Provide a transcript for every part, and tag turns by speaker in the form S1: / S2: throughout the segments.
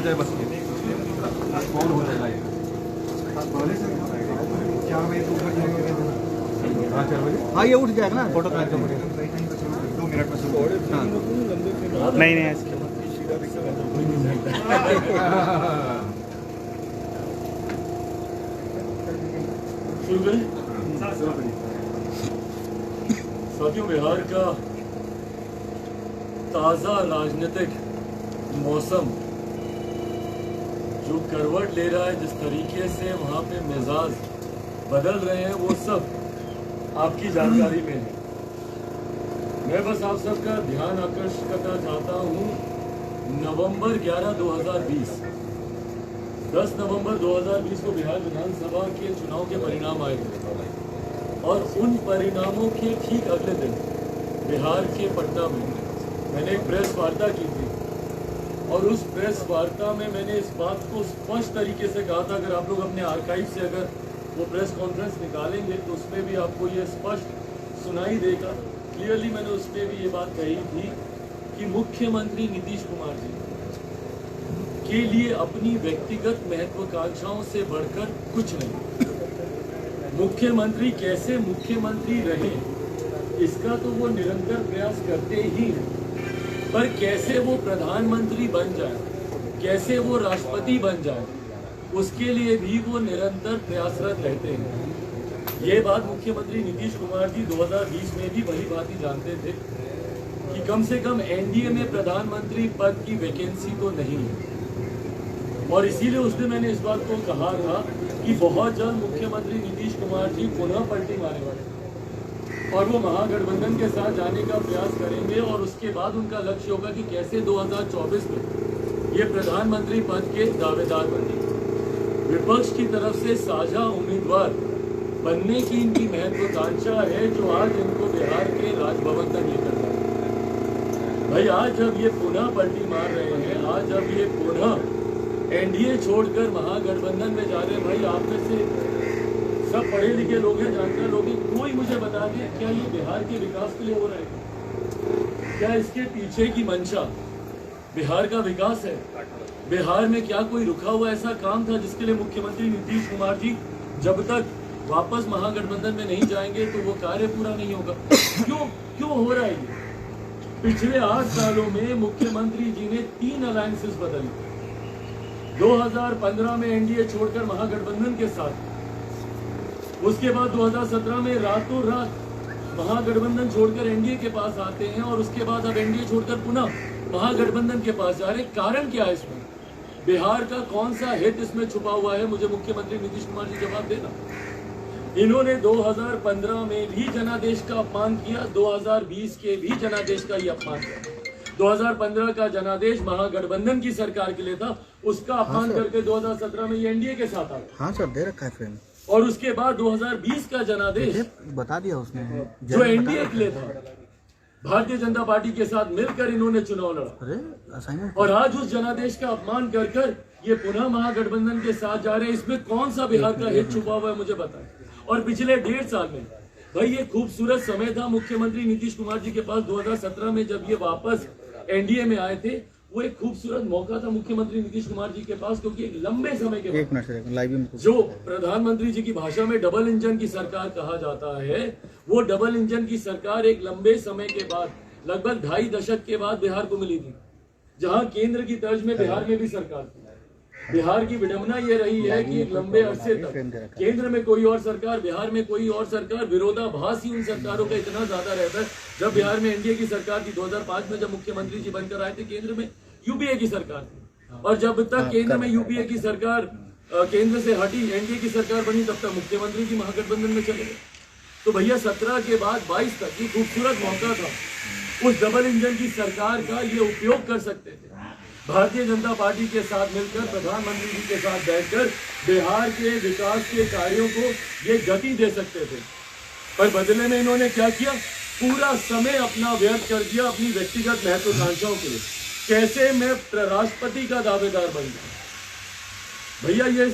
S1: जाए बस कौन हो जाएगा ये
S2: 4 बजे तो उठ जाएंगे।
S1: हाँ 4 बजे
S3: हाँ ये उठ जाएगा ना फोटो क्लिक करके।
S2: 2 मिनट में
S3: नहीं नहीं ऐसे
S4: साथियों, बिहार का ताजा राजनीतिक मौसम जो करवट ले रहा है, जिस तरीके से वहां पे मिजाज बदल रहे हैं, वो सब आपकी जानकारी में है। मैं बस आप सबका ध्यान आकर्षित करना चाहता हूं। नवंबर 11, 2020 10 नवंबर 2020 को बिहार विधानसभा के चुनाव के परिणाम आए थे और उन परिणामों के ठीक अगले दिन बिहार के पटना में मैंने एक प्रेस वार्ता की थी और उस प्रेस वार्ता में मैंने इस बात को स्पष्ट तरीके से कहा था। अगर आप लोग अपने आर्काइव से अगर वो प्रेस कॉन्फ्रेंस निकालेंगे तो उसमें भी आपको ये स्पष्ट सुनाई देगा। क्लियरली मैंने उसमें भी ये बात कही थी कि मुख्यमंत्री नीतीश कुमार जी के लिए अपनी व्यक्तिगत महत्वाकांक्षाओं से बढ़कर कुछ नहीं। मुख्यमंत्री कैसे मुख्यमंत्री रहे, इसका तो वो निरंतर प्रयास करते ही हैं, पर कैसे वो प्रधानमंत्री बन जाए, कैसे वो राष्ट्रपति बन जाए, उसके लिए भी वो निरंतर प्रयासरत रहते हैं। ये बात मुख्यमंत्री नीतीश कुमार जी 2020 में भी भली भांति जानते थे कि कम से कम एनडीए में प्रधानमंत्री पद की वैकेंसी तो नहीं है, और इसीलिए उस दिन मैंने इस बात को कहा था कि बहुत जल्द मुख्यमंत्री नीतीश कुमार जी पुनः पलटी मारने वाले और वो महागठबंधन के साथ जाने का प्रयास करेंगे और उसके बाद उनका लक्ष्य होगा कि कैसे 2024 में ये प्रधानमंत्री पद के दावेदार बने। विपक्ष की तरफ से साझा उम्मीदवार बनने की इनकी महत्वाकांक्षा है, जो आज इनको बिहार के राजभवन तक लेकर जाए। भाई आज जब ये पुनः पलटी मार रहे हैं, आज जब ये पुनः एनडीए छोड़कर महागठबंधन में जा रहे हैं, भाई आप में से सब पढ़े लिखे लोग हैं, जानकार लोग हैं, कोई मुझे बता दे क्या ये बिहार के विकास के लिए हो रहा है? क्या इसके पीछे की मंशा बिहार का विकास है? बिहार में क्या कोई रुका हुआ ऐसा काम था जिसके लिए मुख्यमंत्री नीतीश कुमार जी जब तक वापस महागठबंधन में नहीं जाएंगे तो वो कार्य पूरा नहीं होगा? क्यों हो रहा है ये? पिछले 8 सालों में मुख्यमंत्री जी ने 3 अलायंसेस बदली। 2015 में एनडीए छोड़कर महागठबंधन के साथ, उसके बाद 2017 में रातों रात महागठबंधन छोड़कर एनडीए के पास आते हैं और उसके बाद अब एनडीए छोड़कर पुनः महागठबंधन के पास जा रहे हैं। कारण क्या है इसमें? बिहार का कौन सा हित इसमें छुपा हुआ है? मुझे मुख्यमंत्री नीतीश कुमार जी जवाब देना। इन्होंने 2015 में भी जनादेश का अपमान किया, 2020 के भी जनादेश का ही अपमान किया। 2015 का जनादेश महागठबंधन की सरकार के लिए था, उसका अपमान करके 2017 में ये एनडीए के साथ आ गए।
S3: हाँ सर दे रखा है फ्रेम।
S4: और उसके बाद 2020 का जनादेश
S3: बता दिया उसने
S4: जो एनडीए के लिए था, भारतीय जनता पार्टी के साथ मिलकर इन्होंने चुनाव लड़ा।
S3: अरे असाइनमेंट।
S4: और आज उस जनादेश का अपमान कर कर ये पुनः महागठबंधन के साथ जा रहे हैं। इसमें कौन सा बिहार का हित छुपा हुआ है मुझे बताएं। और पिछले 1.5 साल में भाई ये खूबसूरत समय था मुख्यमंत्री नीतीश कुमार जी के पास 2017 में जब ये वापस एनडीए में आए थे। वो एक खूबसूरत मौका था मुख्यमंत्री नीतीश कुमार जी के पास, क्योंकि एक लंबे समय के बाद जो प्रधानमंत्री जी की भाषा में डबल इंजन की सरकार कहा जाता है, वो डबल इंजन की सरकार एक लंबे समय के बाद, लगभग 2.5 दशक के बाद बिहार को मिली थी, जहां केंद्र की तर्ज में बिहार में भी सरकार थी। बिहार की विडंबना ये रही है कि एक लंबे अरसे तक केंद्र में कोई और सरकार, बिहार में कोई और सरकार, विरोधाभास ही उन सरकारों का इतना ज्यादा रहता है। जब बिहार में एनडीए की सरकार थी 2005 में, जब मुख्यमंत्री जी बनकर आए थे, केंद्र में यूपीए की सरकार थी, और जब तक केंद्र में यूपीए की सरकार केंद्र से हटी, एनडीए की सरकार बनी, तब तक मुख्यमंत्री जी महागठबंधन में चले गए। तो भैया 17 के बाद 22 तक ये खूबसूरत मौका था, उस डबल इंजन की सरकार का ये उपयोग कर सकते थे। भारतीय जनता पार्टी के साथ मिलकर, प्रधानमंत्री जी के साथ बैठकर बिहार के विकास के कार्यों को ये गति दे सकते थे। पर बदले में इन्होंने क्या किया? पूरा समय अपना व्यर्थ कर दिया अपनी व्यक्तिगत महत्वाकांक्षाओं के लिए। कैसे मैं राष्ट्रपति का दावेदार बन गया? भैया ये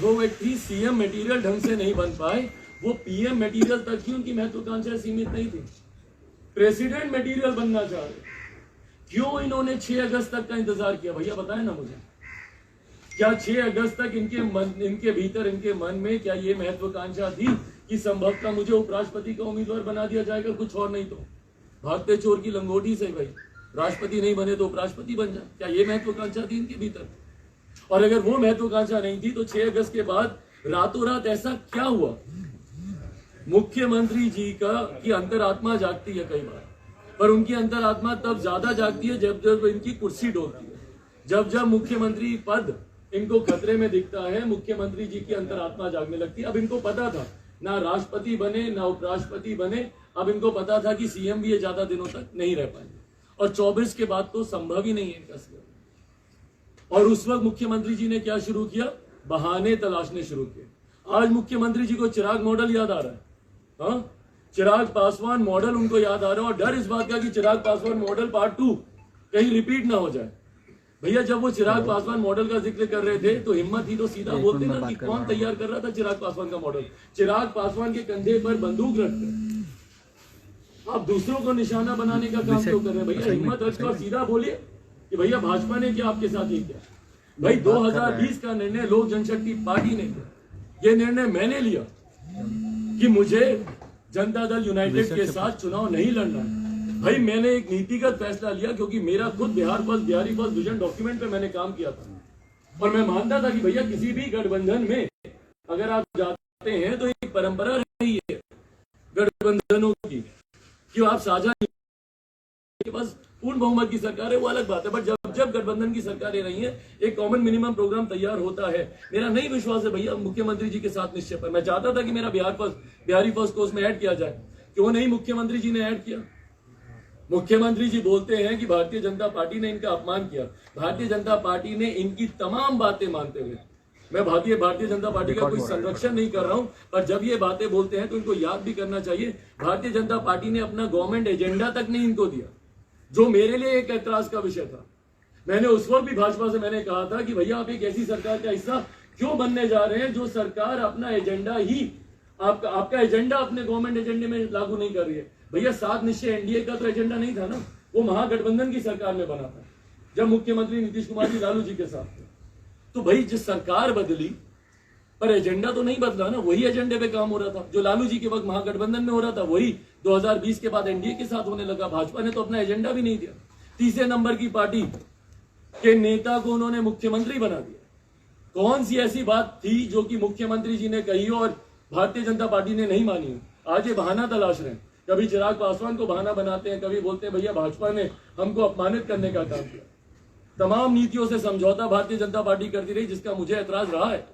S4: जो व्यक्ति सीएम मटेरियल ढंग से नहीं बन पाए, वो पीएम मटेरियल तक ही उनकी महत्वाकांक्षा सीमित नहीं थी, प्रेसिडेंट मटेरियल बनना चाह रहे। क्यों इन्होंने 6 अगस्त तक का इंतजार किया? भैया बताएं ना मुझे। क्या 6 अगस्त तक इनके भीतर, इनके मन में क्या ये महत्वाकांक्षा थी कि संभवतः मुझे उपराष्ट्रपति का उम्मीदवार बना दिया जाएगा, कुछ और नहीं तो भागते चोर की लंगोटी से भाई राष्ट्रपति नहीं बने तो उपराष्ट्रपति बन जाए? क्या ये महत्वाकांक्षा थी इनके भीतर? और अगर वो महत्वाकांक्षा नहीं थी तो 6 अगस्त के बाद रातों रात ऐसा क्या हुआ? मुख्यमंत्री जी की अंतरात्मा जागती है कई बार, पर उनकी अंतरात्मा तब ज्यादा जागती है जब जब इनकी कुर्सी डोलती है, जब जब मुख्यमंत्री पद इनको खतरे में दिखता है, मुख्यमंत्री जी की अंतरात्मा जागने लगती है। अब इनको पता था ना राष्ट्रपति बने ना उपराष्ट्रपति बने, अब इनको पता था कि सीएम भी ये ज्यादा दिनों तक नहीं रह पाएंगे और 24 के बाद तो संभव ही नहीं है इनका सीएम। और उस वक्त मुख्यमंत्री जी ने क्या शुरू किया? बहाने तलाशने शुरू किए। आज मुख्यमंत्री जी को चिराग मॉडल याद आ रहा है, हाँ, चिराग पासवान मॉडल उनको याद आ रहा है और डर इस बात का कि चिराग पासवान मॉडल पार्ट 2 कहीं रिपीट ना हो जाए। भैया जब वो चिराग पासवान मॉडल का जिक्र कर रहे थे तो हिम्मत ही तो सीधा बोलते ना कि कौन तैयार कर रहा था चिराग पासवान का मॉडल? चिराग पासवान के कंधे पर बंदूक रखकर आप दूसरों को निशाना बनाने का काम क्यों कर रहे हैं? भैया हिम्मत रखकर सीधा बोलिए कि भैया भाजपा ने क्या आपके साथ ये किया? भाई 2020 का निर्णय लोक जनशक्ति पार्टी ने किया। ये निर्णय मैंने लिया कि मुझे जनता दल यूनाइटेड के साथ चुनाव नहीं लड़ना है। भाई मैंने एक नीतिगत फैसला लिया क्योंकि मेरा खुद बिहारी फर्स्ट विजन डॉक्यूमेंट पे मैंने काम किया था और मैं मानता था कि भैया किसी भी गठबंधन में अगर आप जाते हैं तो एक परंपरा रही है गठबंधनों की कि आप साझा के पास पूर्ण बहुमत की सरकार है, वो अलग बात है, बट जब जब गठबंधन की सरकारें रही है एक कॉमन मिनिमम प्रोग्राम तैयार होता है। मेरा नहीं विश्वास है भैया मुख्यमंत्री जी के साथ निश्चय पर। मैं चाहता था कि मेरा बिहारी फर्स्ट को उसमें ऐड किया जाए, क्यों नहीं मुख्यमंत्री जी ने ऐड किया? मुख्यमंत्री जी बोलते हैं कि भारतीय जनता पार्टी ने इनका अपमान किया। भारतीय जनता पार्टी ने इनकी तमाम बातें मानते हुए, मैं भारतीय जनता पार्टी का कोई संरक्षण नहीं कर रहा हूं, पर जब ये बातें बोलते हैं तो इनको याद भी करना चाहिए भारतीय जनता पार्टी ने अपना गवर्नमेंट एजेंडा तक नहीं इनको दिया, जो मेरे लिए एक ऐतराज का विषय था। मैंने उस वक्त भी भाजपा से मैंने कहा था कि भैया आप एक ऐसी सरकार का हिस्सा क्यों बनने जा रहे हैं जो सरकार अपना एजेंडा ही आपका एजेंडा अपने गवर्नमेंट एजेंडे में लागू नहीं कर रही है। भैया 7 निश्चय एनडीए का तो एजेंडा नहीं था ना, वो महागठबंधन की सरकार में बना था जब मुख्यमंत्री नीतीश कुमार जी लालू जी के साथ थे। तो भाई जिस सरकार बदली पर एजेंडा तो नहीं बदला ना, वही एजेंडे पे काम हो रहा था जो लालू जी के वक्त महागठबंधन में हो रहा था, वही 2020 के बाद एनडीए के साथ होने लगा। भाजपा ने तो अपना एजेंडा भी नहीं दिया। तीसरे नंबर की पार्टी के नेता को उन्होंने मुख्यमंत्री बना दिया। कौन सी ऐसी बात थी जो कि मुख्यमंत्री जी ने कही और भारतीय जनता पार्टी ने नहीं मानी? आज ये बहाना तलाश रहे हैं, कभी चिराग पासवान को बहाना बनाते हैं, कभी बोलते हैं भैया भाजपा ने हमको अपमानित करने का काम किया। तमाम नीतियों से समझौता भारतीय जनता पार्टी करती रही, जिसका मुझे ऐतराज रहा है।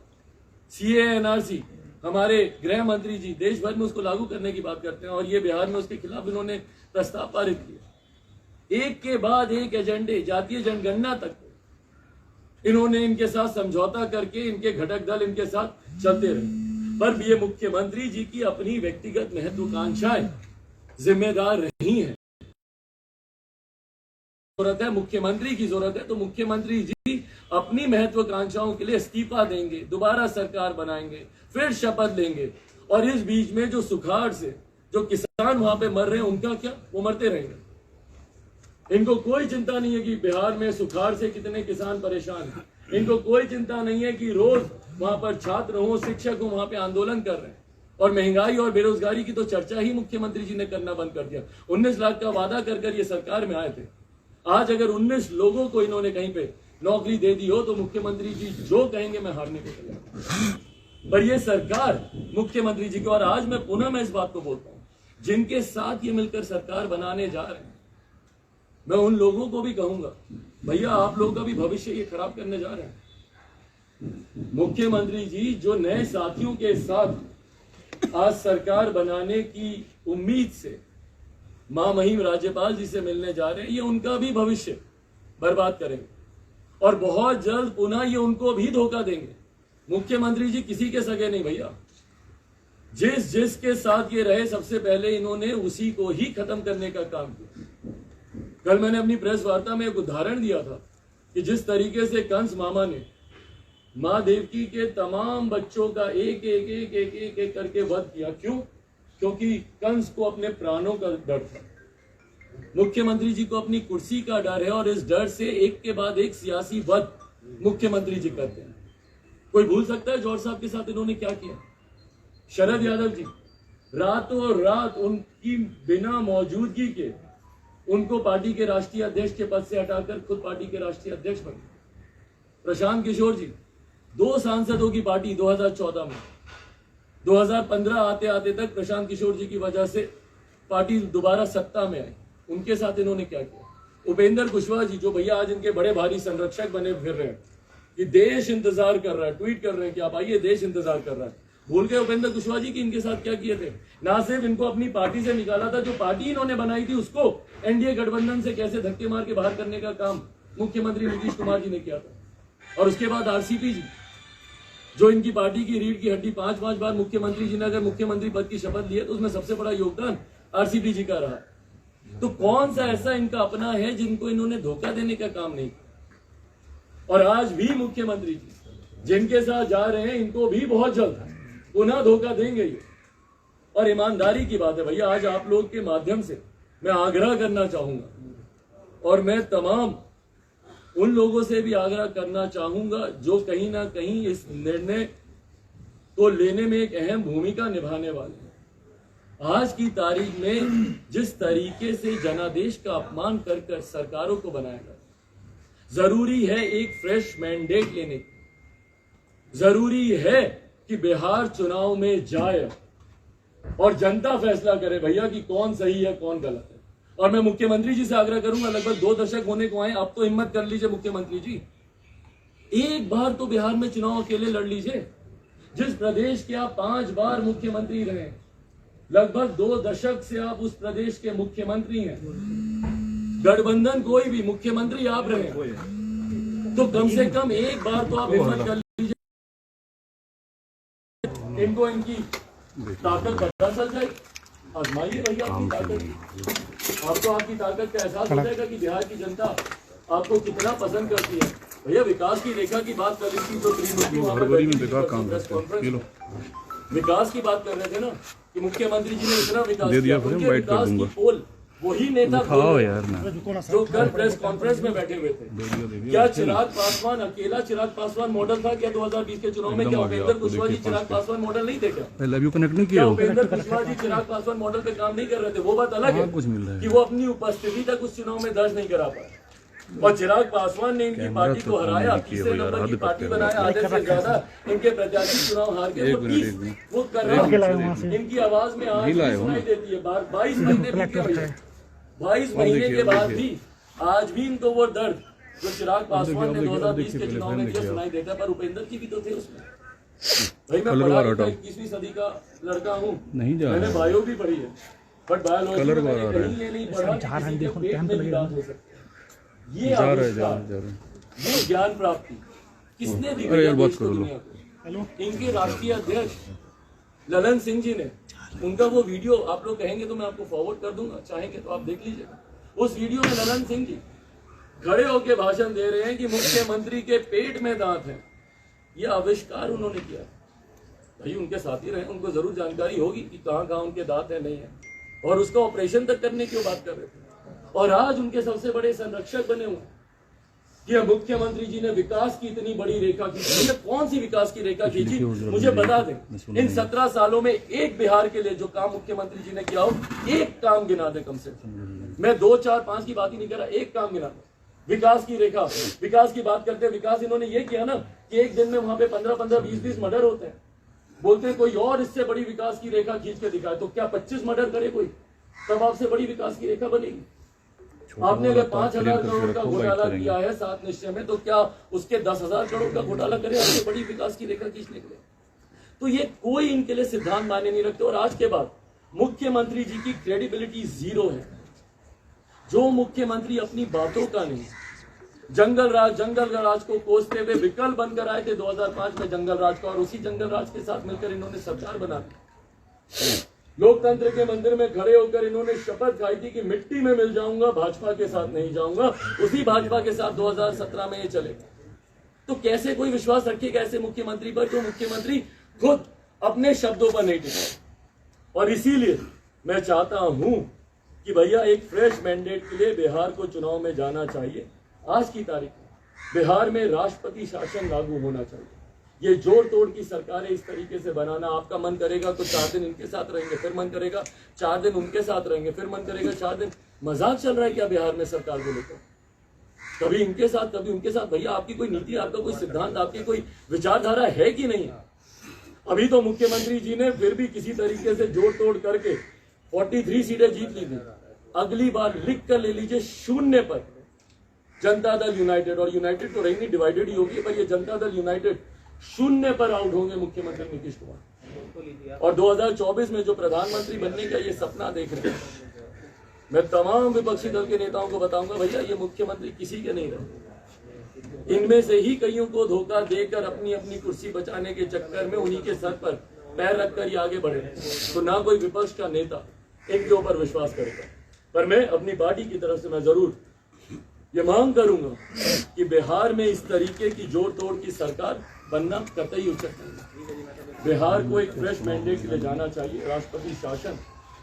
S4: सीए एनआरसी हमारे गृह मंत्री जी देश भर में उसको लागू करने की बात करते हैं और ये बिहार में उसके खिलाफ इन्होंने प्रस्ताव पारित किया। एक के बाद एक एजेंडे, जातीय जनगणना तक इन्होंने इनके साथ समझौता करके इनके घटक दल इनके साथ चलते रहे। पर ये मुख्यमंत्री जी की अपनी व्यक्तिगत महत्वाकांक्षाएं जिम्मेदार रही हैं। जरूरत है, मुख्यमंत्री की जरूरत है, तो मुख्यमंत्री जी अपनी महत्वाकांक्षाओं के लिए इस्तीफा देंगे, दोबारा सरकार बनाएंगे, फिर शपथ लेंगे। और इस बीच में जो सुखाड़ से जो किसान वहां पे मर रहे हैं उनका क्या? वो मरते रहेंगे। इनको कोई चिंता नहीं है कि बिहार में सुखाड़ से कितने किसान परेशान हैं। इनको कोई चिंता नहीं है कि रोज वहां पर छात्र हो, शिक्षक हो, वहां पे आंदोलन कर रहे हैं। और महंगाई और बेरोजगारी की तो चर्चा ही मुख्यमंत्री जी ने करना बंद कर दिया। 19 लाख का वादा कर ये सरकार में आए थे। आज अगर 19 लोगों को इन्होंने कहीं पे नौकरी दे दी हो तो मुख्यमंत्री जी जो कहेंगे मैं हारने को तैयार। पर ये सरकार मुख्यमंत्री जी को, और आज मैं इस बात को बोलता हूं, जिनके साथ ये मिलकर सरकार बनाने जा रहे हैं, मैं उन लोगों को भी कहूंगा भैया आप लोगों का भी भविष्य ये खराब करने जा रहे हैं। मुख्यमंत्री जी जो नए साथियों के साथ आज सरकार बनाने की उम्मीद से महामहिम राज्यपाल जी से मिलने जा रहे हैं, ये उनका भी भविष्य बर्बाद करेंगे और बहुत जल्द पुनः ये उनको भी धोखा देंगे। मुख्यमंत्री जी किसी के सगे नहीं भैया, जिसके साथ ये रहे सबसे पहले इन्होंने उसी को ही खत्म करने का काम किया। कल मैंने अपनी प्रेस वार्ता में एक उदाहरण दिया था कि जिस तरीके से कंस मामा ने मां देवकी के तमाम बच्चों का एक एक एक एक एक एक करके वध किया। क्यों? क्योंकि कंस को अपने प्राणों का डर था। मुख्यमंत्री जी को अपनी कुर्सी का डर है और इस डर से एक के बाद एक सियासी वध मुख्यमंत्री जी करते हैं। कोई भूल सकता है जौहर साहब के साथ इन्होंने क्या किया? शरद यादव जी रातों रात उनकी बिना मौजूदगी के उनको पार्टी के राष्ट्रीय अध्यक्ष के पद से हटाकर खुद पार्टी के राष्ट्रीय अध्यक्ष बने। प्रशांत किशोर जी 2 सांसदों की पार्टी 2014 में, 2015 आते आते तक प्रशांत किशोर जी की वजह से पार्टी दोबारा सत्ता में आई। उनके साथ इन्होंने क्या किया? उपेंद्र कुशवाहा जी जो भैया आज इनके बड़े भारी संरक्षक बने फिर रहे हैं कि देश इंतजार कर रहा है, ट्वीट कर रहे हैं कि आप आइए, देश इंतजार कर रहा है। भूल गए उपेंद्र कुशवाहा जी की इनके साथ क्या किए थे? ना सिर्फ इनको अपनी पार्टी से निकाला था, जो पार्टी इन्होंने बनाई थी उसको एनडीए गठबंधन से कैसे धक्के मार के बाहर करने का काम मुख्यमंत्री नीतीश कुमार जी ने किया था। और उसके बाद आरसीपी जी जो इनकी पार्टी की रीढ़ की हड्डी, 5 बार मुख्यमंत्री जी ने अगर मुख्यमंत्री पद की शपथ ली है तो उसमें सबसे बड़ा योगदान आरसीपी जी का रहा। तो कौन सा ऐसा इनका अपना है जिनको इन्होंने धोखा देने का काम नहीं किया? और आज भी मुख्यमंत्री जी जिनके साथ जा रहे हैं इनको भी बहुत जल्द पुनः धोखा देंगे ये। और ईमानदारी की बात है भैया, आज आप लोग के माध्यम से मैं आग्रह करना चाहूंगा और मैं तमाम उन लोगों से भी आग्रह करना चाहूंगा जो कहीं ना कहीं इस निर्णय को लेने में एक अहम भूमिका निभाने वाले हैं। आज की तारीख में जिस तरीके से जनादेश का अपमान कर कर सरकारों को बनाया गया, जरूरी है एक फ्रेश मैंडेट लेने की। जरूरी है कि बिहार चुनाव में जाए और जनता फैसला करे भैया कि कौन सही है कौन गलत है। और मैं मुख्यमंत्री जी से आग्रह करूंगा, लगभग 2 दशक होने को आए, अब तो हिम्मत कर लीजिए मुख्यमंत्री जी, एक बार तो बिहार में चुनाव अकेले लड़ लीजिए। जिस प्रदेश के आप 5 बार मुख्यमंत्री रहे, लगभग 2 दशक से आप उस प्रदेश के मुख्यमंत्री हैं, गठबंधन कोई भी मुख्यमंत्री आप रहे, तो कम से कम एक बार तो आप हिम्मत कर लीजिए, इनको इनकी ताकत पता चल जाए। आजमाइए भैया अपनी ताकत, आपको आपकी ताकत का एहसास हो जाएगा कि बिहार की जनता आपको कितना पसंद करती है। भैया विकास की रेखा की बात कर रही थी तो विकास की बात कर रहे थे ना कि मुख्यमंत्री जी ने इतना विकास किया, उनके विकास की पोल वही नेता जो कल प्रेस कॉन्फ्रेंस में बैठे हुए थे। क्या चिराग पासवान अकेला चिराग पासवान मॉडल था क्या 2020 के चुनाव में? क्या उपेंद्र कुशवाहा जी चिराग पासवान मॉडल नहीं थे क्या?
S3: कनेक्ट नहीं किया,
S4: उपेंद्र कुशवाहा जी चिराग पासवान मॉडल पे काम नहीं कर रहे थे? वो बात अलग है कि वो अपनी उपस्थिति तक उस चुनाव में दर्ज नहीं करा पाए। और चिराग पासवान ने इनकी पार्टी को हराया, तीसरे नंबर की पार्टी बनाया, आधे से ज्यादा इनके प्रत्याशी चुनाव हार के वो कर रहे। इनकी आवाज में आज सुनाई देती है। 22 महीने बीत गए, 22 महीने के बाद भी आज भी इनको वो दर्द जो चिराग पासवान ने 2020 के चुनाव में किया सुनाई देता है। पर उपेंद्र जी भी तो थे उसमें। भाई मैं पढ़ा 21वीं सदी का लड़का हूँ, मैंने बायो भी पढ़ी है, बट बायोलॉजी में मैंने कहीं ये नहीं पढ़ा कि किसी के पेट में भी दांत हो सकते हैं। ये ये ज्ञान प्राप्ति किसने दी देश को, दुनिया को? इनके राष्ट्रीय अध्यक्ष ललन सिंह जी ने, उनका वो वीडियो आप लोग कहेंगे तो मैं आपको फॉरवर्ड कर दूंगा, चाहेंगे तो आप देख लीजिएगा। उस वीडियो में ललन सिंह जी खड़े होकर भाषण दे रहे हैं कि मुख्यमंत्री के पेट में दांत है। यह आविष्कार उन्होंने किया। भाई उनके साथी रहे, उनको जरूर जानकारी होगी कि कहाँ कहाँ उनके दांत है नहीं है, और उसका ऑपरेशन तक करने की बात कर रहे थे। और आज उनके सबसे बड़े संरक्षक बने हुए कि मुख्यमंत्री जी ने विकास की इतनी बड़ी रेखा खींची। कौन सी विकास की रेखा खींची मुझे बता दें। इन 17 सालों में एक बिहार के लिए जो काम मुख्यमंत्री जी ने किया हो, एक काम गिना दे कम से कम। मैं 2, 4, 5 की बात ही नहीं कर रहा, एक काम गिना दे। विकास की रेखा, विकास की बात करते हैं, विकास इन्होंने ये किया ना कि एक दिन में वहां पे 15-15, 20-20 मर्डर होते हैं। बोलते हैं कोई और इससे बड़ी विकास की रेखा खींच के दिखाए, तो क्या 25 मर्डर करे कोई, तब आपसे बड़ी विकास की रेखा बनेगी? आपने अगर 5,000 करोड़ का घोटाला किया है 7 निश्चय में, तो क्या उसके 10,000 करोड़ का घोटाला करे आपसे बड़ी विकास की रेखा खींचने के लिए? तो ये कोई इनके लिए सिद्धांत मायने नहीं रखते। और आज के बाद मुख्यमंत्री जी की क्रेडिबिलिटी 0 है। जो मुख्यमंत्री अपनी बातों का नहीं, जंगल राज को कोसते हुए विकल्प बनकर आए थे 2005 में जंगल राज का, और उसी जंगल राज के साथ मिलकर इन्होंने सरकार बना दी। लोकतंत्र के मंदिर में खड़े होकर इन्होंने शपथ खाई थी कि मिट्टी में मिल जाऊंगा, भाजपा के साथ नहीं जाऊंगा। उसी भाजपा के साथ 2017 में ये चले। तो कैसे कोई विश्वास रखेगा ऐसे मुख्यमंत्री पर, जो मुख्यमंत्री खुद अपने शब्दों पर नहीं टिका? और इसीलिए मैं चाहता हूं कि भैया एक फ्रेश मैंडेट के लिए बिहार को चुनाव में जाना चाहिए। आज की तारीख में बिहार में राष्ट्रपति शासन लागू होना चाहिए। ये जोड़ तोड़ की सरकारें इस तरीके से बनाना, आपका मन करेगा तो 4 दिन इनके साथ रहेंगे, फिर मन करेगा 4 दिन उनके साथ रहेंगे, फिर मन करेगा 4 दिन। मजाक चल रहा है क्या बिहार में सरकार को लेकर? कभी इनके साथ कभी उनके साथ। भैया आपकी कोई नीति, आपका कोई सिद्धांत, आपकी कोई विचारधारा है कि नहीं? अभी तो मुख्यमंत्री जी ने फिर भी किसी तरीके से जोड़ तोड़ करके 43 सीटें जीत ली थी। अगली बार लिख कर ले लीजिए 0 पर जनता दल यूनाइटेड, और यूनाइटेड तो रही नहीं, डिवाइडेड ही होगी, पर ये जनता दल यूनाइटेड 0 पर आउट होंगे मुख्यमंत्री नीतीश कुमार। और 2024 में जो प्रधानमंत्री बनने का ये सपना देख रहे हैं, मैं तमाम विपक्षी दल के नेताओं को बताऊंगा, भैया ये मुख्यमंत्री किसी के नहीं रहे। इनमें से ही कईयों को धोखा देकर अपनी अपनी कुर्सी बचाने के चक्कर में उन्हीं के सर पर पैर रखकर ये आगे बढ़े, तो ना कोई विपक्ष का नेता इनके ऊपर विश्वास करेगा। पर मैं अपनी पार्टी की तरफ से मैं जरूर ये मांग करूंगा कि बिहार में इस तरीके की जोड़ तोड़ की सरकार बनना कतई उचित नहीं। बिहार को एक फ्रेश मैंडेट के लिए जाना चाहिए, राष्ट्रपति शासन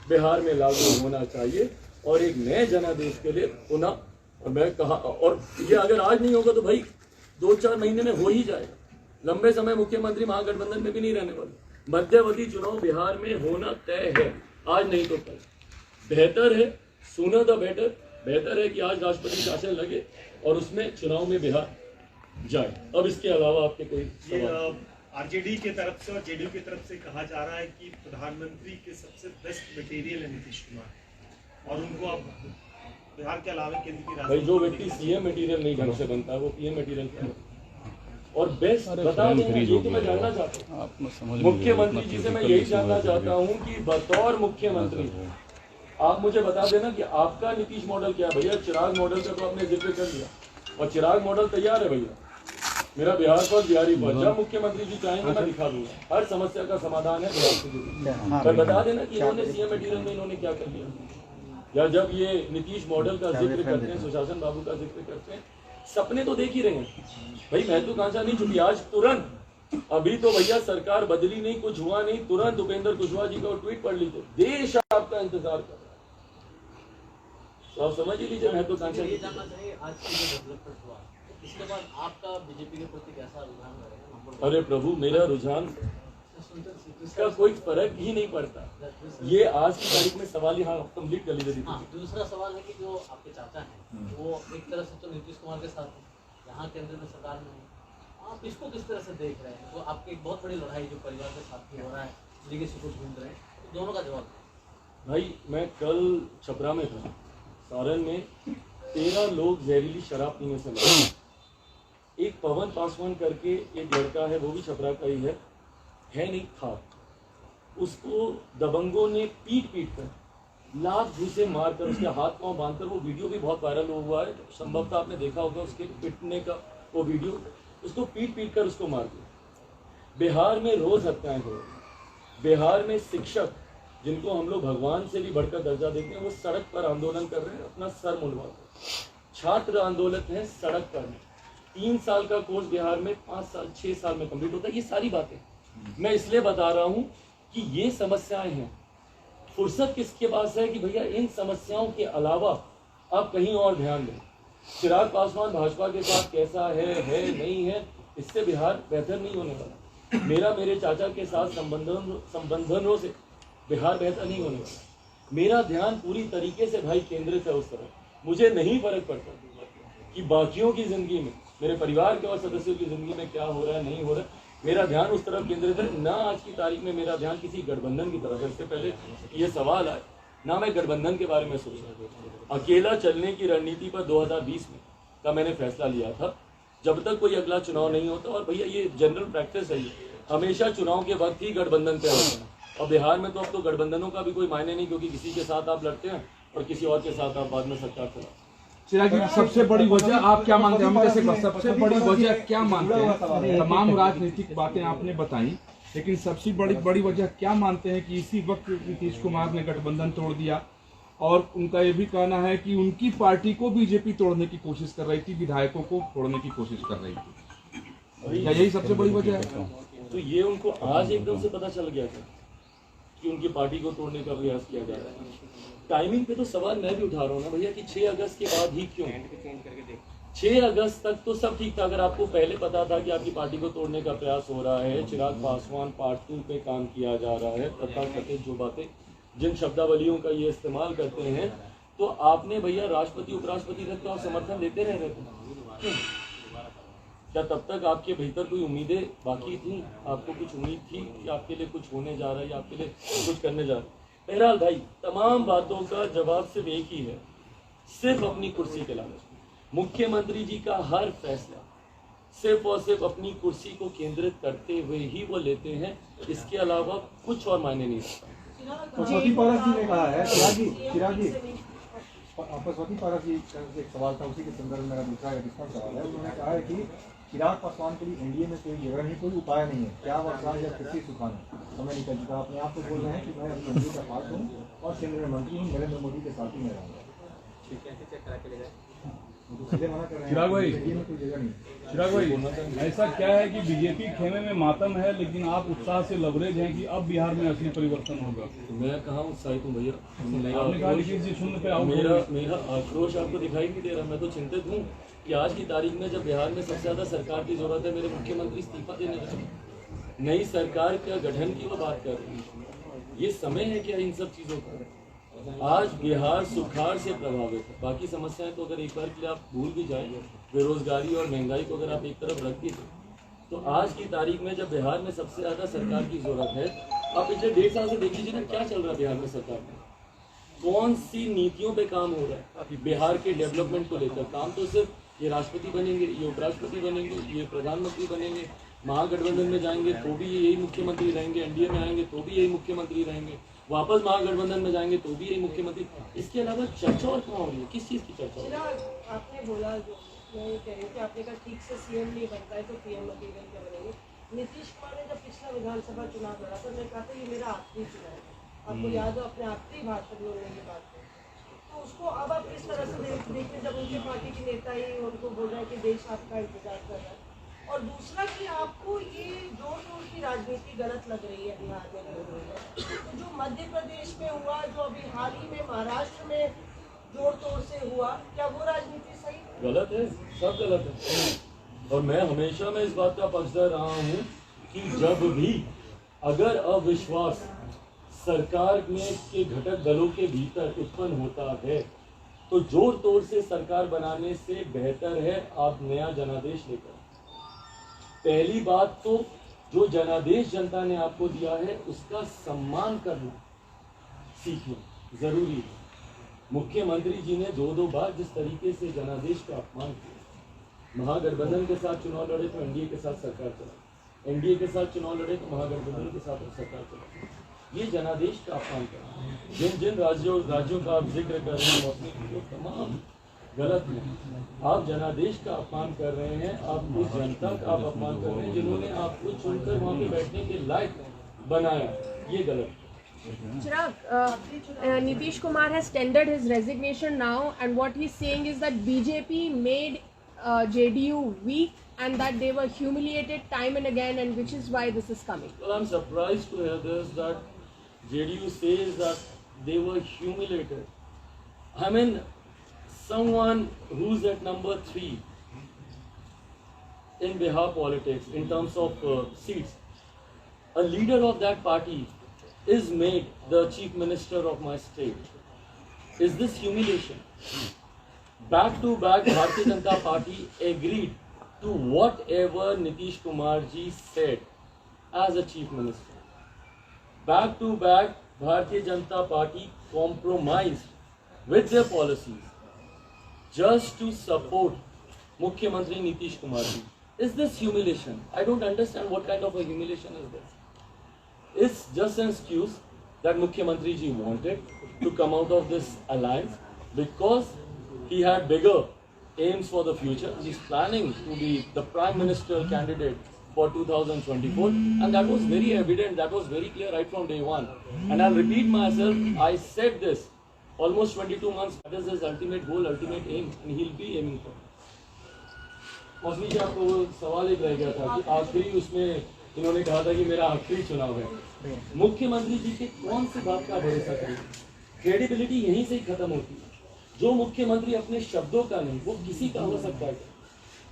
S4: बिहार में लागू होना चाहिए और एक नए जनादेश के लिए पुनः, और मैं कहा, और ये अगर आज नहीं होगा तो भाई 2-4 महीने में हो ही जाएगा। लंबे समय मुख्यमंत्री महागठबंधन में भी नहीं रहने वाले। मध्यवर्ती चुनाव बिहार में होना तय है, आज नहीं तो कल। बेहतर है, सूनर द बेटर, बेहतर है कि आज राष्ट्रपति शासन लगे और उसमें चुनाव में बिहार जाए। अब इसके अलावा आपके कोई सवाल?
S5: आरजेडी के तरफ से और जेडीयू की तरफ से कहा जा रहा है कि प्रधानमंत्री के सबसे बेस्ट मटेरियल है नीतीश कुमार, और उनको अब बिहार के अलावा केंद्र की
S4: भाई जो व्यक्ति सीएम मटेरियल नहीं ढंग से बनता है वो पीएम मटेरियल क्या है? और बेस्ट बता दें, ये तो मैं जानना चाहता हूँ मुख्यमंत्री जी से, मैं यही जानना चाहता हूँ कि बतौर मुख्यमंत्री आप मुझे बता देना कि आपका नीतीश मॉडल क्या है। भैया चिराग मॉडल का तो आपने जिक्र कर लिया, और चिराग मॉडल तैयार है भैया, मेरा बिहार पर बिहारी पर, जब मुख्यमंत्री जी चाहेंगे मैं दिखा दूंगा, हर समस्या का समाधान है बिहार से। पर बता देना कि इन्होंने सीएम मटेरियल में इन्होंने क्या कर लिया, या जब ये नीतीश मॉडल का जिक्र करते हैं, सुशासन बाबू का जिक्र करते हैं, सपने तो देख ही रहे हैं भाई, महत्वाकांक्षा नहीं छुपी। आज तुरंत, अभी तो भैया सरकार बदली नहीं, कुछ हुआ नहीं, तुरंत उपेंद्र कुशवाहा जी का ट्वीट पढ़ लीजिए, देश आपका इंतजार कर रहा है। तो आप समझ ही लीजिए महत्वाकांक्षा।
S6: ये जानना चाहिए आज की जो डेवलपमेंट हुआ, इसके बाद आपका बीजेपी के प्रति कैसा रुझान रहेगा?
S4: अरे प्रभु, मेरा रुझान इसका कोई फर्क ही नहीं पड़ता। ये आज की तारीख में सवाल यहाँ कंप्लीट कर लीजिए।
S6: हाँ, दूसरा सवाल है कि जो आपके चाचा हैं वो एक तरह से तो नीतीश कुमार के साथ हैं, यहाँ केंद्र में सरकार में है, आप इसको किस तरह से देख रहे हैं? तो आपकी एक बहुत बड़ी लड़ाई जो परिवार के साथ हो रहा है, लीगेसी को ढूंढ रहे हैं, तो दोनों का जवाब है।
S4: भाई मैं कल छपरा में था, सारण में 13 लोग जहरीली शराब पीने से मरे। एक पवन पासवान करके एक लड़का है, वो भी छपरा का ही है नहीं था, उसको दबंगों ने पीट कर लात घूसे मारकर, उसके हाथ पांव बांधकर, वो वीडियो भी बहुत वायरल हुआ है, संभवतः आपने देखा होगा उसके पिटने का वो वीडियो, उसको पीट कर उसको मार दिया। बिहार में रोज हत्याएं हो रही, बिहार में शिक्षक जिनको हम लोग भगवान से भी बढ़कर दर्जा देते हैं, वो सड़क पर आंदोलन कर रहे हैं, अपना सर मुंडवा कर। छात्र आंदोलन है सड़क पर, 3 साल का कोर्स बिहार में 5 साल 6 साल में कंप्लीट होता है। ये सारी बातें मैं इसलिए बता रहा हूं कि ये समस्याएं हैं। फुर्सत किसके पास है कि भैया इन समस्याओं के अलावा आप कहीं और ध्यान दें। चिराग पासवान भाजपा के साथ कैसा है नहीं है, इससे बिहार बेहतर नहीं होने वाला। मेरे चाचा के साथ संबंधों से बिहार बेहतर नहीं होने वाला। मेरा ध्यान पूरी तरीके से भाई केंद्रित है उस तरफ। मुझे नहीं फर्क पड़ता कि बाकियों की जिंदगी में, मेरे परिवार के और सदस्यों की जिंदगी में क्या हो रहा है नहीं हो रहा है, मेरा ध्यान उस तरफ केंद्रित है। ना आज की तारीख में मेरा ध्यान किसी गठबंधन की तरफ है। इससे पहले ये सवाल आए ना मैं गठबंधन के बारे में सोच रहा, अकेला चलने की रणनीति पर 2020 में का मैंने फैसला लिया था, जब तक कोई अगला चुनाव नहीं होता। और भैया ये जनरल प्रैक्टिस है, हमेशा चुनाव के वक्त ही गठबंधन पे होता है। और बिहार में तो अब तो गठबंधनों का भी कोई मायने नहीं, क्योंकि किसी के साथ आप लड़ते हैं और किसी और के साथ आप बाद में सरकार चलाते।
S1: चिराग जी, सबसे बड़ी वजह आप क्या मानते हैं? हम कैसे सबसे बड़ी वजह क्या मानते हैं? तमाम राजनीतिक बातें आपने बताई, लेकिन सबसे बड़ी वजह क्या मानते हैं कि इसी वक्त नीतीश कुमार ने गठबंधन तोड़ दिया, और उनका ये भी कहना है कि उनकी पार्टी को बीजेपी तोड़ने की कोशिश कर रही थी, विधायकों को तोड़ने की कोशिश कर रही थी। क्या यही सबसे बड़ी वजह है?
S4: तो ये उनको आज एकदम से पता चल गया था कि उनकी पार्टी को तोड़ने का प्रयास किया जा रहा है। टाइमिंग पे तो सवाल मैं भी उठा रहा हूँ ना भैया कि 6 अगस्त के बाद ही क्यों? 6 अगस्त तक तो सब ठीक था। अगर आपको पहले पता था कि आपकी पार्टी को तोड़ने का प्रयास हो रहा है, चिराग पासवान पार्ट 2 पे काम किया जा रहा है, तथाकथित जो बातें जिन शब्दावलियों का ये इस्तेमाल करते हैं, तो आपने भैया राष्ट्रपति उपराष्ट्रपति तक तो आप समर्थन देते रह रहे थे। क्या तब तक आपके भीतर कोई उम्मीदें बाकी थी? आपको कुछ उम्मीद थी कि आपके लिए कुछ होने जा रहा है या आपके लिए कुछ करने जा रहा है? बहरहाल भाई, तमाम बातों का जवाब सिर्फ एक ही है, सिर्फ अपनी कुर्सी के लालच। मुख्यमंत्री जी का हर फैसला सिर्फ और सिर्फ अपनी कुर्सी को केंद्रित करते हुए ही वो लेते हैं, इसके अलावा कुछ और मायने नहीं रखता।
S2: पशुपति पारस जी ने कहा है, चिराग जी पशुपति पारस जी का एक सवाल था, उसी के संदर्भ में मेरा दूसरा रिस्पॉन्स सवाल है। उन्होंने कहा है कि चिराग पासवान के लिए एनडीए में कोई जगह नहीं, कोई उपाय नहीं है, क्या वर्षा या कृषि सुखाना समय निकल चुका। अपने आप को बोल रहे हैं कि मैं अभी एनडीए का पार्ट हूँ और केंद्र में मंत्री हूँ, नरेंद्र मोदी के साथ ही मैं रहूँगा।
S1: चिराग भाई, चिराग भाई, ऐसा क्या है कि बीजेपी खेमे में मातम है, लेकिन आप उत्साह से लबरेज हैं कि अब बिहार में असली परिवर्तन होगा?
S4: तो मैं कहाँ उत्साहित हूँ भैया?
S1: आपने कहा लेकिन जी शून्य पे आउट
S4: मेरा आक्रोश आपको दिखाई नहीं दे रहा। मैं तो चिंतित हूँ कि आज की तारीख में जब बिहार में सबसे ज्यादा सरकार की जरूरत है, मेरे मुख्यमंत्री इस्तीफा देने लगे, नई सरकार का गठन की वो बात कर रही है। ये समय है क्या इन सब चीजों का? आज बिहार सुखाड़ से प्रभावित है। बाकी समस्याएं तो अगर एक बार के लिए आप भूल भी जाएं, बेरोजगारी और महंगाई को अगर आप एक तरफ रख दीजिए, तो आज की तारीख में जब बिहार में सबसे ज्यादा सरकार की जरूरत है, आप पिछले 1.5 साल से देख लीजिए ना, क्या चल रहा है बिहार में सरकार में, कौन सी नीतियों पे काम हो रहा है बिहार के डेवलपमेंट को लेकर। काम तो सिर्फ ये राष्ट्रपति बनेंगे, ये उपराष्ट्रपति बनेंगे, ये प्रधानमंत्री बनेंगे, महागठबंधन में जाएंगे तो भी यही मुख्यमंत्री रहेंगे, एनडीए में आएंगे तो भी यही मुख्यमंत्री रहेंगे, वापस महागठबंधन में जाएंगे तो भी यही मुख्यमंत्री। इसके अलावा चर्चा और कहाँ हो रही है? किस चीज की चर्चा हो रही है?
S7: आपने बोला, जो मैं ये कह रही हूँ कि आपने कहा ठीक से सीएम नहीं बनता है तो पीएम मटेरियल क्या बनेंगे। नीतीश कुमार ने जब पिछला विधानसभा चुनाव लड़ा था, मैं कहा था ये मेरा आखिरी चुनाव है, आपको याद हो अपने आखिरी भाषण में उन्होंने ये बात की, तो उसको अब आप किस तरह से देखिए जब उनकी पार्टी के नेता ही उनको बोल रहे हैं कि देश आपका इंतजार कर रहा है। और दूसरा कि आपको ये जोर शोर की राजनीति गलत लग रही है बिहार में, तो जो मध्य प्रदेश में हुआ, जो अभी हाल ही में महाराष्ट्र में जोर तोड़ से हुआ, क्या वो राजनीति सही?
S4: गलत है, सब गलत है। और मैं हमेशा मैं इस बात का पक्षधर रहा हूँ कि जब भी अगर अविश्वास सरकार में के घटक दलों के भीतर उत्पन्न होता है, तो जोर तोड़ से सरकार बनाने से बेहतर है आप नया जनादेश लेकर। पहली बात तो जो जनादेश जनता ने आपको दिया है उसका सम्मान करना सीखना जरूरी है। मुख्यमंत्री जी ने 2 बार जिस तरीके से जनादेश का अपमान किया, महागठबंधन के साथ चुनाव लड़े तो एनडीए के साथ सरकार चला, एनडीए के साथ चुनाव लड़े तो महागठबंधन के साथ सरकार चला, ये जनादेश का अपमान करना। जिन जिन राज्यों का आप जिक्र कर रहे हैं वो तमाम गलत है। आप जनादेश का अपमान कर रहे हैं, आप उस जनता का आप अपमान कर रहे हैं जिन्होंने आपको चुनकर वहाँ पे बैठने के लायक बनाया, ये गलत है।
S8: Chirag, Nitish Kumar has tendered his resignation now, and what he's saying is that BJP made JDU weak and that they were humiliated time and again, and which is why this is coming.
S4: Well, I'm surprised to hear this, that JDU says that they were humiliated. I mean, someone who's at number 3 in Bihar politics in terms of seats, a leader of that party is made the chief minister of my state. Is this humiliation? Back to back, Bharatiya Janata Party agreed to whatever Nitish Kumar ji said as a chief minister. Back to back, Bharatiya Janata Party compromised with their policies just to support Mukhyamantri Nitish Kumar ji. Is this humiliation? I don't understand what kind of a humiliation is this. It's just an excuse that Mukhyamantri ji wanted to come out of this alliance because he had bigger aims for the future. He's planning to be the Prime Minister candidate for 2024, and that was very evident, that was very clear right from day one. And I'll repeat myself, I said this almost 22 months, that is his ultimate goal, ultimate aim, and he'll be aiming for it. मौसमी जी, आपको वो सवाल एक रह गया था कि आखिरी उसमें इन्होंने कहा था कि मेरा आखिरी चुनाव है। मुख्यमंत्री जी के कौन सी बात का भरोसा करें? क्रेडिबिलिटी यहीं से ही खत्म होती है। जो मुख्यमंत्री अपने शब्दों का नहीं, वो किसी का हो सकता है।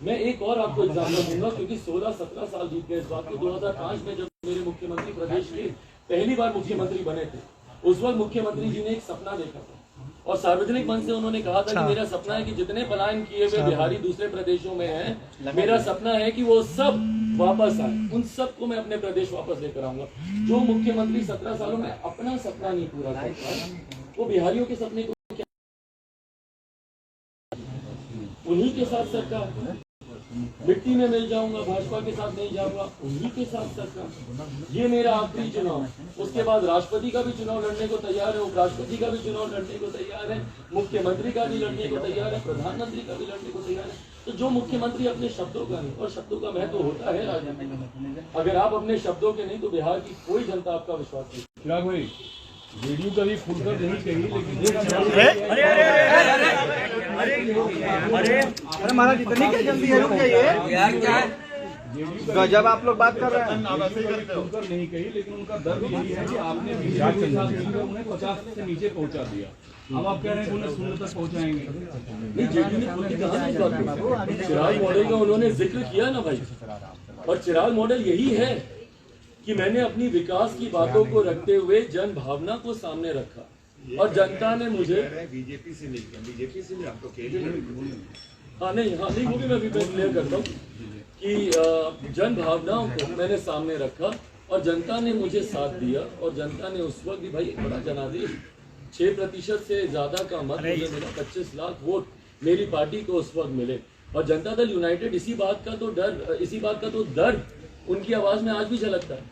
S4: मैं एक और आपको एग्जाम्पल दूंगा, क्योंकि 16-17 साल बीत गए इस बात को। 2005 में जब मेरे मुख्यमंत्री प्रदेश के पहली बार मुख्यमंत्री बने थे, उस वक्त मुख्यमंत्री जी ने एक सपना देखा था और सार्वजनिक मंच से उन्होंने कहा था कि मेरा सपना है कि जितने पलायन किए हुए बिहारी दूसरे प्रदेशों में हैं, मेरा सपना है कि वो सब वापस आए, उन सबको मैं अपने प्रदेश वापस लेकर आऊंगा। जो मुख्यमंत्री 17 सालों में अपना सपना नहीं पूरा कर पाए, वो बिहारियों के सपने को क्या, उन्हीं के साथ सरकार, मिट्टी में मिल जाऊंगा, भाजपा के साथ नहीं जाऊंगा, उन्हीं के साथ सरकार। ये मेरा आखिरी चुनाव, उसके बाद राष्ट्रपति का भी चुनाव लड़ने को तैयार है, उपराष्ट्रपति का भी चुनाव लड़ने को तैयार है, मुख्यमंत्री का भी लड़ने को तैयार है, प्रधानमंत्री का भी लड़ने को तैयार है। तो जो मुख्यमंत्री अपने शब्दों का नहीं, और शब्दों का महत्व होता है राजनीति में, अगर आप अपने शब्दों के नहीं तो बिहार की कोई जनता आपका विश्वास नहीं।
S1: चिराग भाई, वीडियो कभी खुलकर नहीं कही, लेकिन
S3: अरे महाराज इतनी क्या जल्दी है, रुक जाइए यार, क्या है जब आप लोग बात कर रहे हैं।
S1: खुलकर नहीं कही, लेकिन उनका दर्द यही है कि आपने बीजेपी के साथ मिलकर उन्हें 50 से नीचे पहुंचा दिया। अब आप कह रहे हैं उन्हें 0 तक पहुंचाएंगे।
S4: चिराग मॉडल का उन्होंने जिक्र किया ना भाई, और चिराग मॉडल यही है कि मैंने अपनी विकास की बातों को रखते हुए जन भावना को सामने रखा, और जनता ने मुझे
S5: बीजेपी से नहीं, आप तो
S4: नहीं वो भी मैं अभी क्लियर करता हूँ कि जन भावनाओं को मैंने सामने रखा और जनता ने मुझे साथ दिया। और जनता ने उस वक्त भी भाई एक बड़ा जनादेश, 6% से ज्यादा का मत मुझे मिला, 25 लाख वोट मेरी पार्टी को उस वक्त मिले। और जनता दल यूनाइटेड इसी बात का तो दर्द उनकी आवाज में आज भी झलकता है।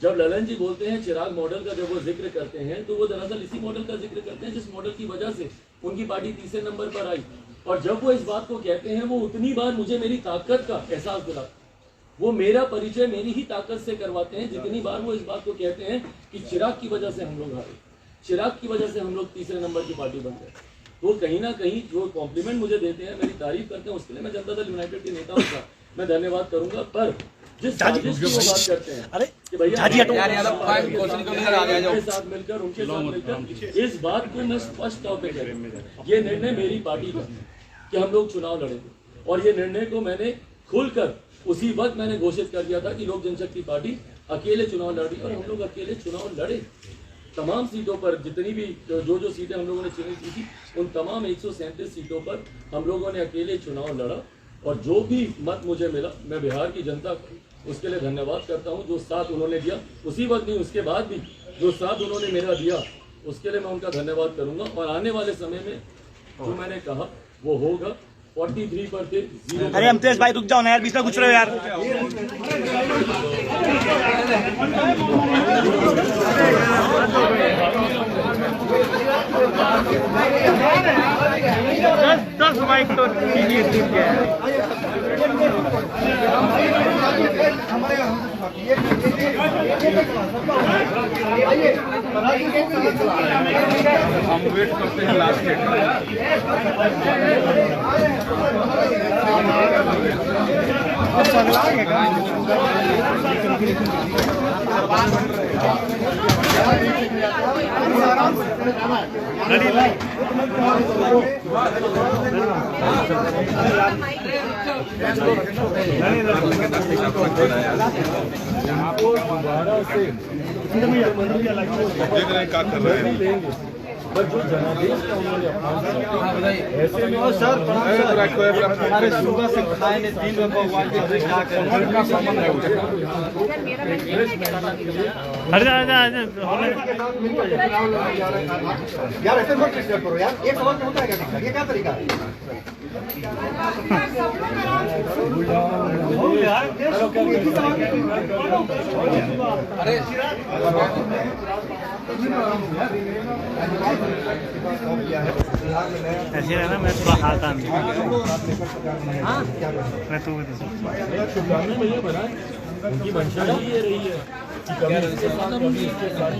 S4: जब ललन जी बोलते हैं चिराग मॉडल का, जब वो जिक्र करते हैं तो वो दरअसल इसी मॉडल का जिक्र करते हैं जिस मॉडल की वजह से उनकी पार्टी तीसरे नंबर पर आई। और जब वो इस बात को कहते हैं, वो उतनी बार मुझे मेरी ताकत का एहसास दिलाते, वो मेरा परिचय मेरी ही ताकत से करवाते हैं जितनी बार वो इस बात को कहते हैं कि चिराग की वजह से हम लोग हारे, चिराग की वजह से हम लोग तीसरे नंबर की पार्टी बन गए। तो कहीं ना कहीं जो कॉम्प्लीमेंट मुझे देते हैं, मेरी तारीफ करते हैं, उसके लिए मैं जनता दल यूनाइटेड के नेताओं का मैं धन्यवाद करूंगा। पर जिस साजिश की वो बात करते हैं कि भैया साथ मिलकर उनके साथ मिलकर, इस बात को मैं स्पष्ट तौर पे कह रहा हूं, ये निर्णय मेरी पार्टी का कि हम लोग चुनाव लड़ेंगे। और ये निर्णय को मैंने खुलकर उसी वक्त मैंने घोषित कर दिया था कि लोक जनशक्ति पार्टी अकेले चुनाव लड़ रही, और हम लोग अकेले चुनाव लड़े। तमाम सीटों पर जितनी भी जो सीटें हम लोगों ने चुनी थी, उन तमाम 137 सीटों पर हम लोगों ने अकेले चुनाव लड़ा। और जो भी मत मुझे मिला, मैं बिहार की जनता को उसके लिए धन्यवाद करता हूं। जो साथ उन्होंने दिया, उसी वक्त नहीं उसके बाद भी जो साथ उन्होंने मेरा दिया, उसके लिए मैं उनका धन्यवाद करूंगा। और आने वाले समय में जो मैंने कहा वो होगा। 43 पर थे 0।
S3: अरे अमतेश भाई रुक जाओ ना यार, बीच में कुछ रहे यार। दस माइक तो
S1: हम वेट करते हैं लास्ट डेट
S4: दोबारा से
S1: देख रहे हैं क्या कर रहे हैं।
S4: पर जो जनादेश का उन्होंने अपना ऐसे में
S2: अरे सुबह से खाए ने दिन में भगवान के यार ऐसे मत डिस्टर्ब करो यार, एक सवाल होता है क्या, ये क्या तरीका है अरे
S3: ऐसे है ना, मैं थोड़ा हाथ आन मैं तो
S4: शुभकामनाएं भैया बनाए, उनकी मंशा ही ये रही है। कि कभी इसके साथ कभी इसके साथ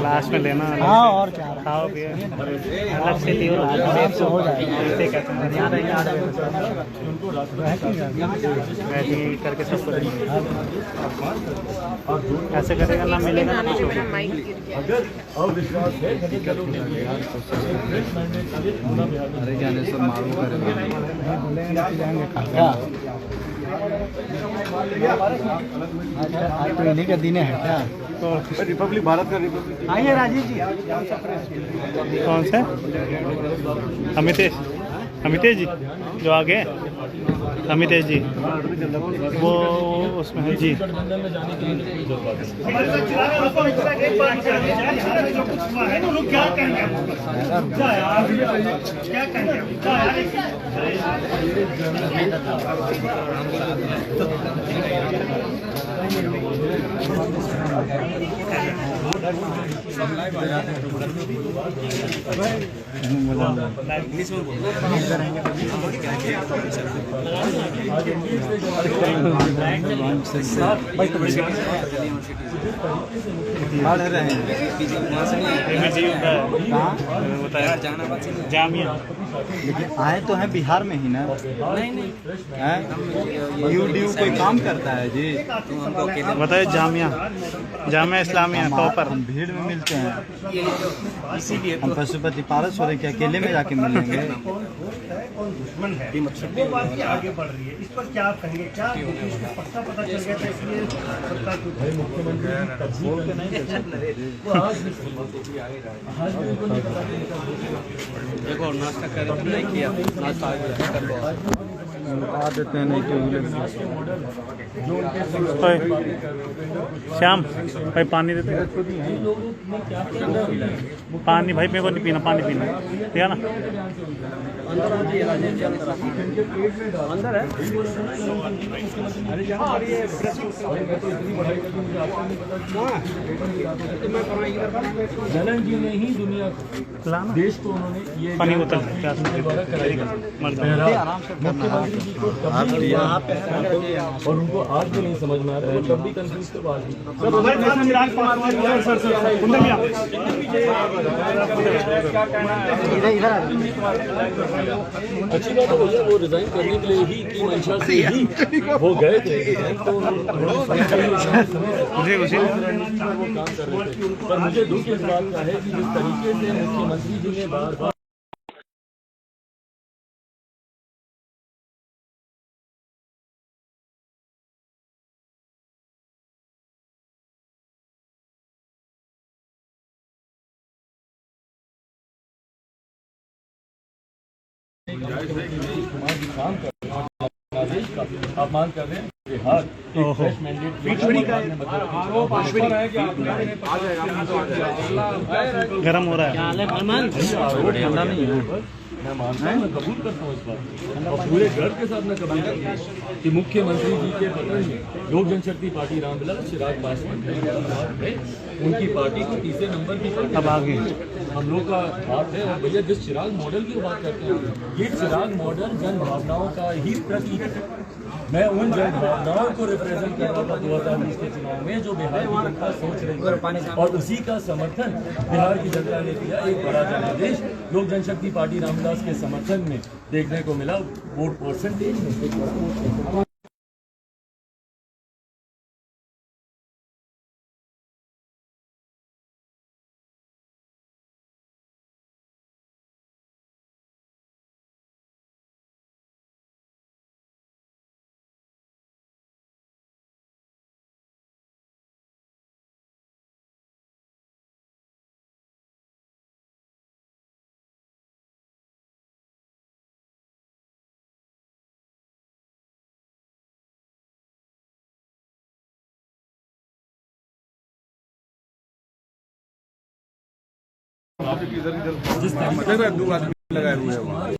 S9: लास्ट में लेना। हाँ और क्या खाओ पियो अलग से लियो आराम से हो जाएगा। ऐसे कहते हैं वैसे करके सबको ऐसे करेगा ना मिलेगा ना कुछ।
S4: अगर अविश्वास है
S3: अरे जाने से मारू करेंगे आज तो इन्हीं का दिन है क्या? तो रिपब्लिक भारत का रिपब्लिक। आइए राजीव जी।
S9: कौन से अमितेश अमितेश जी जो आगे अमितेश जी वो उसमें है जी। जामिया
S3: लेकिन आए तो हैं बिहार में ही ना? नहीं यू कोई काम करता है जी?
S9: बताइए जामिया जामिया इस्लामिया टॉपर।
S3: हम भीड़ में मिलते हैं इसीलिए हम पशुपति पारस हो रहे क्या अकेले में जाके मिलेंगे?
S5: दुश्मन है वो बात की आगे बढ़ रही है, इस पर क्या आप कहेंगे? क्या नीतीश को पक्का पता चल गया था इसलिए सरकार
S3: देखो नाश्ता करे तो नहीं किया नाश्ता आ देते हैं नहीं
S9: श्याम भाई पानी देते पानी भाई मेरे को नहीं पीना पानी पीना ठीक है ना।
S3: अंदर है
S4: जनन जी ने ही दुनिया को देश को उन्होंने ये
S9: पानी बोतल क्या
S4: मुख्यमंत्री जी को और उनको आज भी नहीं समझ में आ रहा है, तब भी कंफ्यूज के बाद अच्छी बात है भैया, वो रिजाइन करने के लिए ही की मंशा से ही वो गए थे तो उसी वो काम कर रहे थे। पर मुझे दुख इस बात का है कि जिस तरीके से मुख्यमंत्री जी ने बार बार आप मांग कर रहे हैं बिहार एक फ्रेश मैंडेट
S9: गरम हो रहा है।
S4: ठंडा नहीं है। मैं मानता हूँ, मैं कबूल करता हूँ इस बात और पूरे गर्व के साथ मैं कबूल करता हूँ कि मुख्यमंत्री जी के पतन में लोक जनशक्ति पार्टी रामविलास चिराग पासवान उनकी पार्टी को तीसरे नंबर की
S9: अब आगे
S4: हम लोग का बात है। और भैया जिस चिराग मॉडल की बात करते हैं, ये चिराग मॉडल जन भावनाओं का ही प्रतीक है। मैं उन जन भावनाओं को रिप्रेजेंट कर रहा था 2020 के चुनाव में जो बिहार की जनता सोच रही है और उसी का समर्थन बिहार की जनता ने दिया। एक बड़ा जनादेश लोक जनशक्ति पार्टी रामविलास के समर्थन में देखने को मिला वोट परसेंटेज में। जिस तरीके से 2 आदमी लगाए हुए हैं।